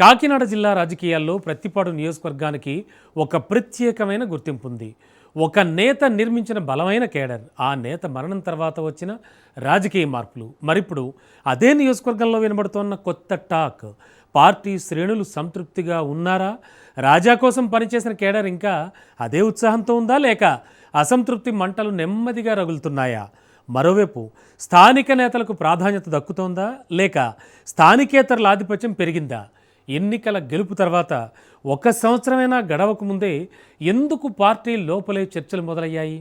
కాకినాడ జిల్లా రాజకీయాల్లో ప్రత్తిపాడు నియోజకవర్గానికి ఒక ప్రత్యేకమైన గుర్తింపు ఉంది. ఒక నేత నిర్మించిన బలమైన కేడర్, ఆ నేత మరణం తర్వాత వచ్చిన రాజకీయ మార్పులు. మరిప్పుడు అదే నియోజకవర్గంలో వినబడుతోన్న కొత్త టాక్. పార్టీ శ్రేణులు సంతృప్తిగా ఉన్నారా? రాజా కోసం పనిచేసిన కేడర్ ఇంకా అదే ఉత్సాహంతో ఉందా, లేక అసంతృప్తి మంటలు నెమ్మదిగా రగులుతున్నాయా? మరోవైపు స్థానిక నేతలకు ప్రాధాన్యత దక్కుతోందా, లేక స్థానికేతరుల ఆధిపత్యం పెరిగిందా? ఎన్నికల గెలుపు తర్వాత 1 సంవత్సరమైనా గడవక ముందే ఎందుకు పార్టీ లోపలే చర్చలు మొదలయ్యాయి?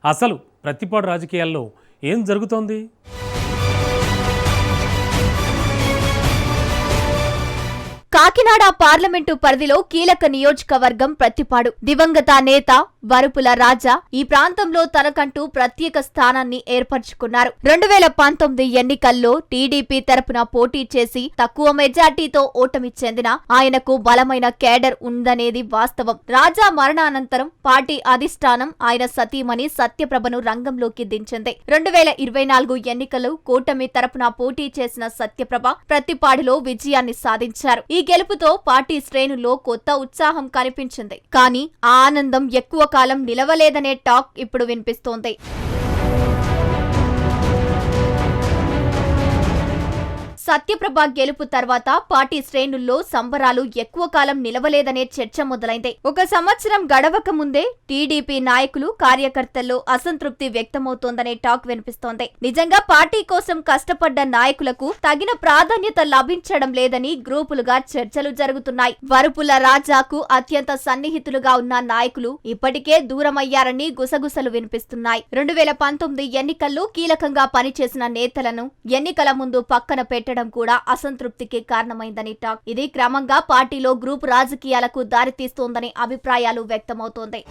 అసలు ప్రత్తిపాడు రాజకీయాల్లో ఏం జరుగుతోంది? కాకినాడ పార్లమెంటు పరిధిలో కీలక నియోజకవర్గం ప్రత్తిపాడు. దివంగత నేత వరుపుల రాజా ఈ ప్రాంతంలో తనకంటూ ప్రత్యేక స్థానాన్ని ఏర్పరచుకున్నారు. 2019 ఎన్నికల్లో టీడీపీ తరపున పోటీ చేసి తక్కువ మెజార్టీతో ఓటమి చెందిన ఆయనకు బలమైన కేడర్ ఉందనేది వాస్తవం. రాజా మరణానంతరం పార్టీ అధిష్టానం ఆయన సతీమణి సత్యప్రభను రంగంలోకి దించింది. 2024 ఎన్నికల్లో కూటమి తరపున పోటీ చేసిన సత్యప్రభ ప్రత్తిపాడులో విజయాన్ని సాధించారు. ఈ గెలుపుతో పార్టీ శ్రేణుల్లో కొత్త ఉత్సాహం కనిపించింది. కానీ ఆ ఆనందం ఎక్కువ కాలం నిలవలేదనే టాక్ ఇప్పుడు వినిపిస్తోంది. సత్యప్రభ గెలుపు తర్వాత పార్టీ శ్రేణుల్లో సంబరాలు ఎక్కువ కాలం నిలవలేదనే చర్చ మొదలైంది. 1 సంవత్సరం గడవక ముందే టీడీపీ నాయకులు, కార్యకర్తల్లో అసంతృప్తి వ్యక్తమవుతోందనే టాక్ వినిపిస్తోంది. నిజంగా పార్టీ కోసం కష్టపడ్డ నాయకులకు తగిన ప్రాధాన్యత లభించడం లేదని గ్రూపులుగా చర్చలు జరుగుతున్నాయి. వరుపుల రాజాకు అత్యంత సన్నిహితులుగా ఉన్న నాయకులు ఇప్పటికే దూరమయ్యారని గుసగుసలు వినిపిస్తున్నాయి. 2019 ఎన్నికల్లో కీలకంగా పనిచేసిన నేతలను ఎన్నికల ముందు పక్కన పెట్టడం కూడా అసంతృప్తికి కారణమైందని టాక్. ఇది క్రమంగా పార్టీలో గ్రూప్ రాజకీయాలకు దారితీస్తోందని అభిప్రాయాలు వ్యక్తమవుతోంది.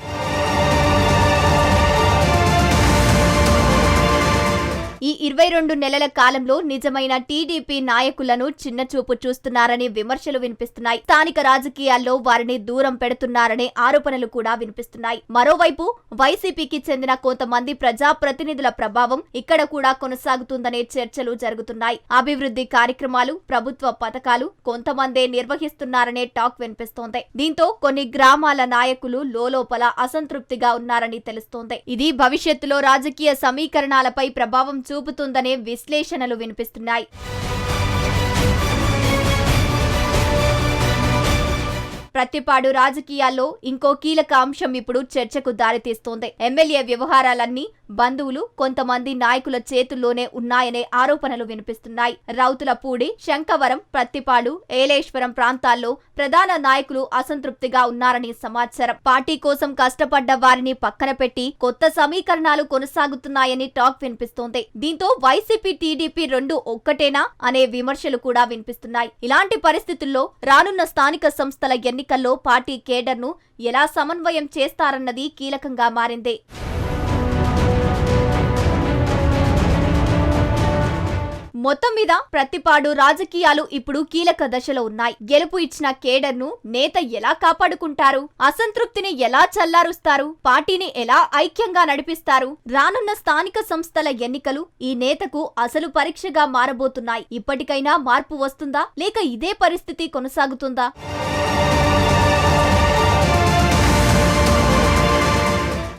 ఈ 22 నెలల కాలంలో నిజమైన టీడీపీ నాయకులను చిన్నచూపు చూస్తున్నారని విమర్శలు వినిపిస్తున్నాయి. స్థానిక రాజకీయాల్లో వారిని దూరం పెడుతున్నారనే ఆరోపణలు కూడా వినిపిస్తున్నాయి. మరోవైపు వైసీపీకి చెందిన కొంతమంది ప్రజాప్రతినిధుల ప్రభావం ఇక్కడ కూడా కొనసాగుతుందనే చర్చలు జరుగుతున్నాయి. అభివృద్ధి కార్యక్రమాలు, ప్రభుత్వ పథకాలు కొంతమందే నిర్వహిస్తున్నారనే టాక్ వినిపిస్తోంది. దీంతో కొన్ని గ్రామాల నాయకులు లోలోపల అసంతృప్తిగా ఉన్నారని తెలుస్తోంది. ఇది భవిష్యత్తులో రాజకీయ సమీకరణాలపై ప్రభావం చూపుతుందనే విశ్లేషణలు వినిపిస్తున్నాయి. ప్రత్తిపాడు రాజకీయాల్లో ఇంకో కీలక అంశం ఇప్పుడు చర్చకు దారితీస్తోంది. ఎమ్మెల్యే వ్యవహారాలన్నీ బంధువులు, కొంతమంది నాయకుల చేతుల్లోనే ఉన్నాయనే ఆరోపణలు వినిపిస్తున్నాయి. రౌతులపూడి, శంకవరం, ప్రత్తిపాడు, ఏలేశ్వరం ప్రాంతాల్లో ప్రధాన నాయకులు అసంతృప్తిగా ఉన్నారని సమాచారం. పార్టీ కోసం కష్టపడ్డ వారిని పక్కన పెట్టి కొత్త సమీకరణాలు కొనసాగుతున్నాయని టాక్ వినిపిస్తోంది. దీంతో వైసీపీ, టీడీపీ రెండు ఒక్కటేనా అనే విమర్శలు కూడా వినిపిస్తున్నాయి. ఇలాంటి పరిస్థితుల్లో రానున్న స్థానిక సంస్థల ఎన్నికల్లో పార్టీ కేడర్ను ఎలా సమన్వయం చేస్తారన్నది కీలకంగా మారింది. మొత్తం మీద ప్రత్తిపాడు రాజకీయాలు ఇప్పుడు కీలక దశలో ఉన్నాయి. గెలుపు ఇచ్చిన కేడర్ను నేత ఎలా కాపాడుకుంటారు? అసంతృప్తిని ఎలా చల్లారుస్తారు? పార్టీని ఎలా ఐక్యంగా నడిపిస్తారు? రానున్న స్థానిక సంస్థల ఎన్నికలు ఈ నేతకు అసలు పరీక్షగా మారబోతున్నాయి. ఇప్పటికైనా మార్పు వస్తుందా, లేక ఇదే పరిస్థితి కొనసాగుతుందా?